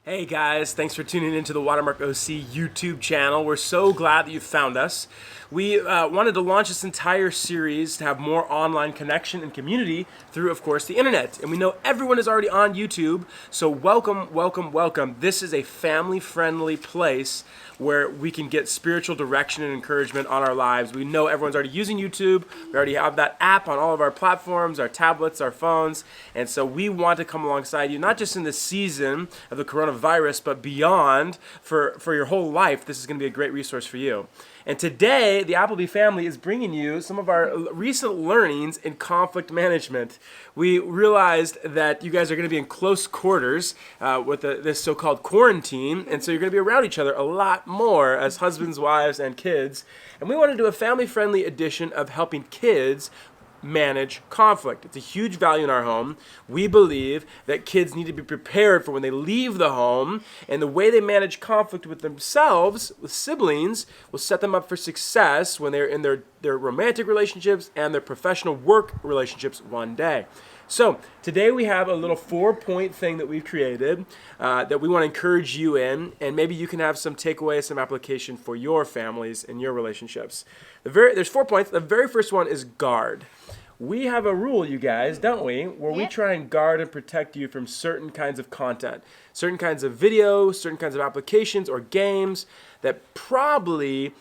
Hey guys, thanks for tuning into the Watermark OC YouTube channel. We're so glad that you found us. We wanted to launch this entire series to have more online connection and community through, of course, the internet. And we know everyone is already on YouTube, so welcome, welcome, welcome. This is a family-friendly place where we can get spiritual direction and encouragement on our lives. We know everyone's already using YouTube. We already have that app on all of our platforms, our tablets, our phones. And so we want to come alongside you, not just in this season of the coronavirus, but beyond for your whole life. This is going to be a great resource for you. And today, the Appleby family is bringing you some of our recent learnings in conflict management. We realized that you guys are going to be in close quarters with this so-called quarantine, and so you're going to be around each other a lot more as husbands, wives, and kids. And we want to do a family-friendly edition of helping kids manage conflict. It's a huge value in our home. We believe that kids need to be prepared for when they leave the home, and the way they manage conflict with themselves, with siblings, will set them up for success when they're in their romantic relationships and their professional work relationships one day. So today we have a little 4-point thing that we've created that we want to encourage you in, and maybe you can have some takeaway, some application for your families and your relationships. There's 4 points. The very first one is guard. We have a rule, you guys, don't we, where we try and guard and protect you from certain kinds of content, certain kinds of videos, certain kinds of applications or games that probably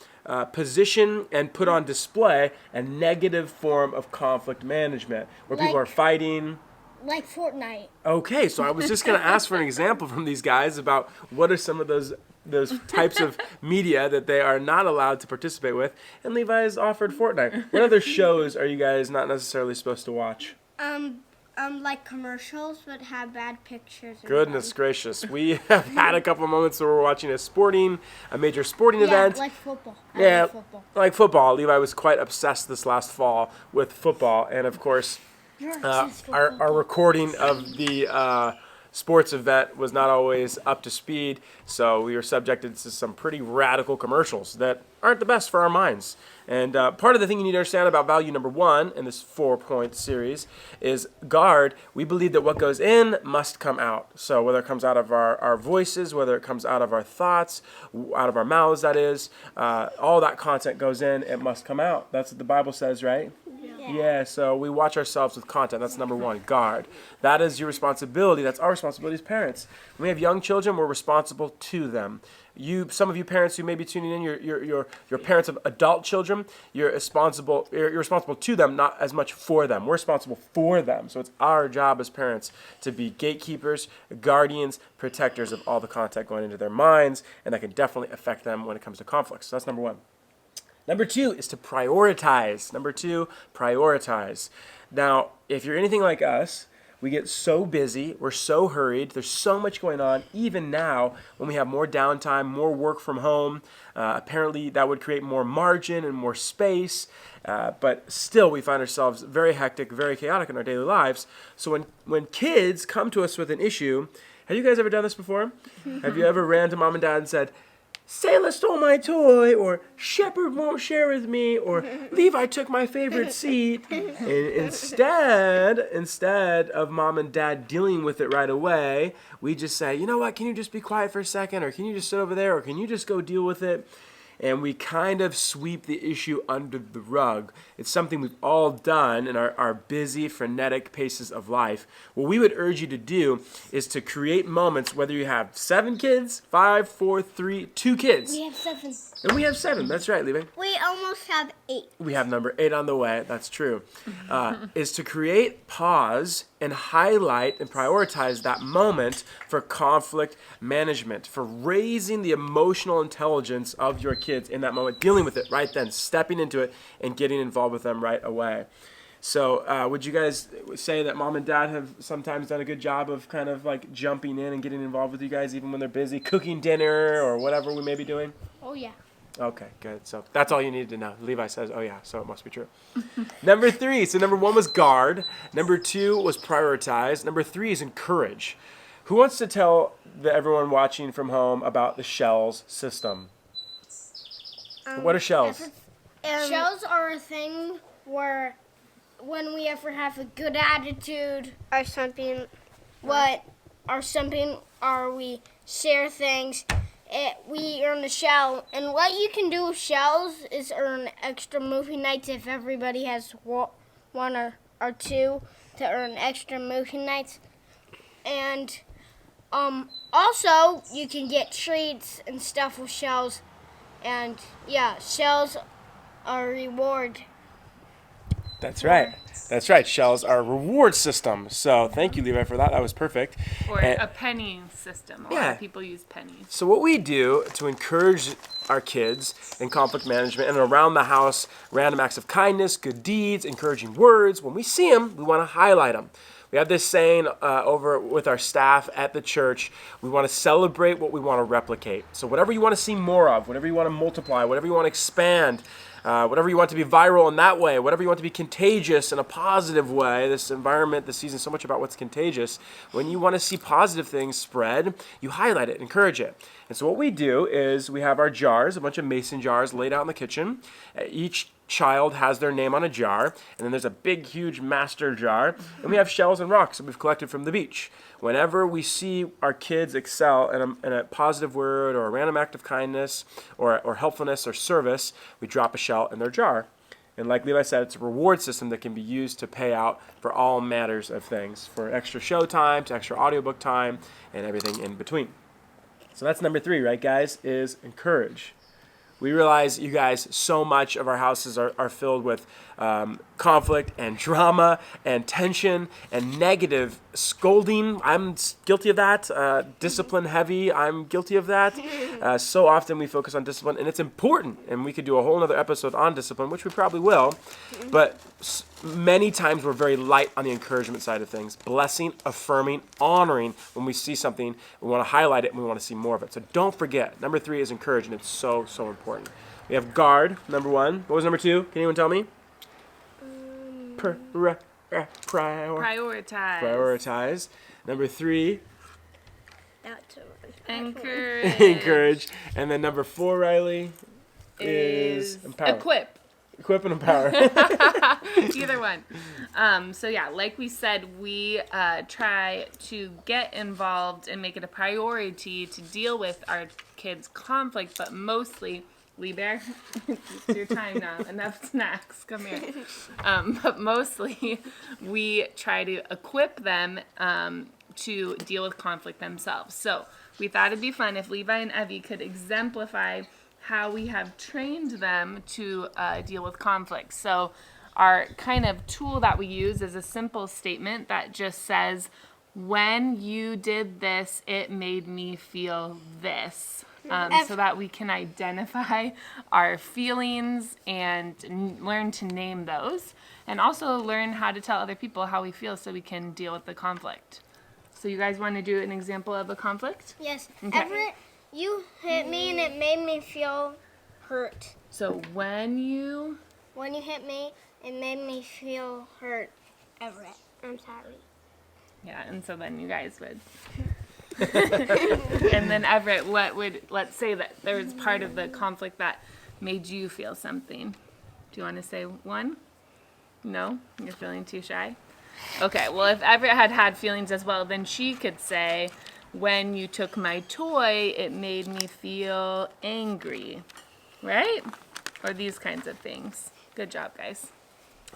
position and put on display a negative form of conflict management, where people are fighting. Like Fortnite. Okay, so I was just going to ask for an example from these guys about what are some of those types of media that they are not allowed to participate with. And Levi's offered Fortnite. What other shows are you guys not necessarily supposed to watch? Like commercials but have bad pictures. Goodness gracious. We have had a couple of moments where we're watching a major sporting event. Like football. Like football. Levi was quite obsessed this last fall with football. And of course, our recording of the sports event was not always up to speed, so we were subjected to some pretty radical commercials that aren't the best for our minds. And part of the thing you need to understand about value number 1 in this 4-point series is guard. We believe that what goes in must come out. So whether it comes out of our voices, whether it comes out of our thoughts, out of our mouths, that is, all that content goes in, it must come out. That's what the Bible says, right? Yeah, so we watch ourselves with content. That's number 1, guard. That is your responsibility. That's our responsibility as parents. When we have young children, we're responsible to them. Some of you parents who may be tuning in, you're parents of adult children. You're responsible to them, not as much for them. We're responsible for them. So it's our job as parents to be gatekeepers, guardians, protectors of all the content going into their minds, and that can definitely affect them when it comes to conflicts. So that's number 1. Number 2 is to prioritize. Now, if you're anything like us, we get so busy, we're so hurried, there's so much going on, even now when we have more downtime, more work from home. Apparently that would create more margin and more space, but still we find ourselves very hectic, very chaotic in our daily lives. So when kids come to us with an issue, have you guys ever done this before? Have you ever ran to mom and dad and said, Sayla stole my toy, or Shepherd won't share with me, or Levi took my favorite seat. And instead of mom and dad dealing with it right away, we just say, you know what, can you just be quiet for a second, or can you just sit over there, or can you just go deal with it? And we kind of sweep the issue under the rug. It's something we've all done in our busy, frenetic paces of life. What we would urge you to do is to create moments, whether you have 7 kids, 5, 4, 3, 2 kids. We have 7. And we have 7, that's right, Levi. We almost have 8. We have number 8 on the way, that's true. Is to create pause and highlight and prioritize that moment for conflict management, for raising the emotional intelligence of your kids in that moment, dealing with it right then, stepping into it and getting involved with them right away. So would you guys say that mom and dad have sometimes done a good job of kind of like jumping in and getting involved with you guys even when they're busy, cooking dinner or whatever we may be doing? Oh, yeah. Okay, good. So that's all you needed to know. Levi says, oh yeah, so it must be true. Number 3, so number 1 was guard. Number 2 was prioritize. Number 3 is encourage. Who wants to tell everyone watching from home about the shells system? What are shells? Shells are a thing where when we ever have a good attitude or something, or something, or we share things, we earn a shell. And what you can do with shells is earn extra movie nights if everybody has one or two to earn extra movie nights. And also, you can get treats and stuff with shells. And yeah, shells are a reward. That's right. That's right. Shells are a reward system. So thank you, Levi, for that. That was perfect. Or a penny system. A lot of people use pennies. So what we do to encourage our kids in conflict management and around the house, random acts of kindness, good deeds, encouraging words, when we see them, we want to highlight them. We have this saying over with our staff at the church, we want to celebrate what we want to replicate. So whatever you want to see more of, whatever you want to multiply, whatever you want to expand, whatever you want to be viral in that way, whatever you want to be contagious in a positive way, this environment, this season is so much about what's contagious. When you want to see positive things spread, you highlight it, encourage it. And so what we do is we have our jars, a bunch of mason jars laid out in the kitchen. Each child has their name on a jar, and then there's a big, huge master jar, and we have shells and rocks that we've collected from the beach. Whenever we see our kids excel in a positive word or a random act of kindness or helpfulness or service, we drop a shell in their jar. And like Levi said, it's a reward system that can be used to pay out for all matters of things, for extra show time, to extra audiobook time, and everything in between. So that's number 3, right, guys, is encourage. We realize, you guys, so much of our houses are filled with conflict and drama and tension and negative scolding. I'm guilty of that. Discipline heavy. I'm guilty of that. So often we focus on discipline, and it's important. And we could do a whole other episode on discipline, which we probably will. But many times we're very light on the encouragement side of things. Blessing, affirming, honoring. When we see something, we want to highlight it and we want to see more of it. So don't forget, number 3 is encourage, and it's so, so important. We have guard, number 1. What was number 2? Can anyone tell me? Prioritize. Number 3. That's a Encourage. Encourage. And then number 4, Riley, is empower. Equip. Equip and empower. Either one. So yeah, like we said, we try to get involved and make it a priority to deal with our kids' conflict, but mostly, Lee Bear, it's your time now. Enough snacks. Come here. But mostly, we try to equip them to deal with conflict themselves. So we thought it'd be fun if Levi and Evie could exemplify how we have trained them to deal with conflict. So our kind of tool that we use is a simple statement that just says, when you did this, it made me feel this. So that we can identify our feelings and learn to name those, and also learn how to tell other people how we feel so we can deal with the conflict. So you guys want to do an example of a conflict? Yes. Okay. Everett, you hit me and it made me feel hurt. So when you hit me, it made me feel hurt. Everett, I'm sorry. Yeah, and so then you guys would. And then Everett, let's say that there was part of the conflict that made you feel something. Do you want to say one? No? You're feeling too shy? Okay, well, if Everett had feelings as well, then she could say, when you took my toy, it made me feel angry. Right? Or these kinds of things. Good job, guys.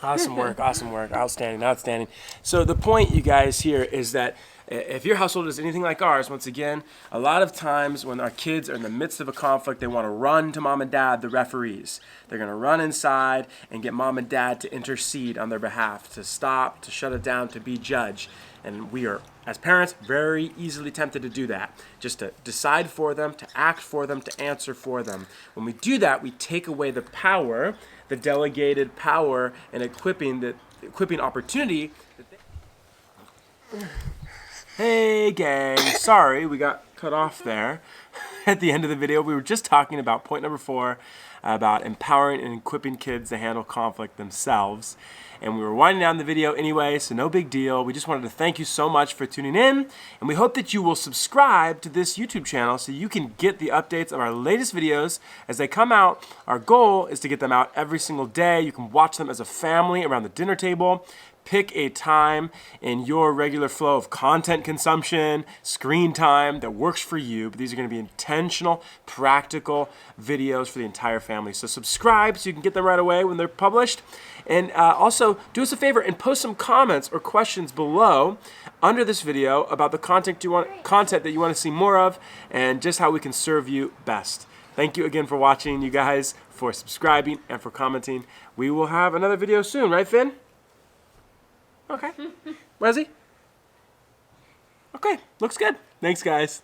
Awesome work. Outstanding. So the point, you guys, here is that if your household is anything like ours, once again, a lot of times when our kids are in the midst of a conflict, they want to run to mom and dad, the referees. They're going to run inside and get mom and dad to intercede on their behalf, to stop, to shut it down, to be judge. And we are, as parents, very easily tempted to do that, just to decide for them, to act for them, to answer for them. When we do that, we take away the power, the delegated power and equipping opportunity. Hey gang, sorry we got cut off there at the end of the video. We were just talking about point number 4, about empowering and equipping kids to handle conflict themselves. And we were winding down the video anyway, so no big deal. We just wanted to thank you so much for tuning in, and we hope that you will subscribe to this YouTube channel so you can get the updates of our latest videos as they come out. Our goal is to get them out every single day. You can watch them as a family around the dinner table. pick a time in your regular flow of content consumption, screen time that works for you. But these are going to be intentional, practical videos for the entire family. So subscribe so you can get them right away when they're published. And also, do us a favor and post some comments or questions below under this video about the content that you want to see more of and just how we can serve you best. Thank you again for watching, you guys, for subscribing and for commenting. We will have another video soon, right, Finn? Okay. Wesley? Okay, looks good. Thanks, guys.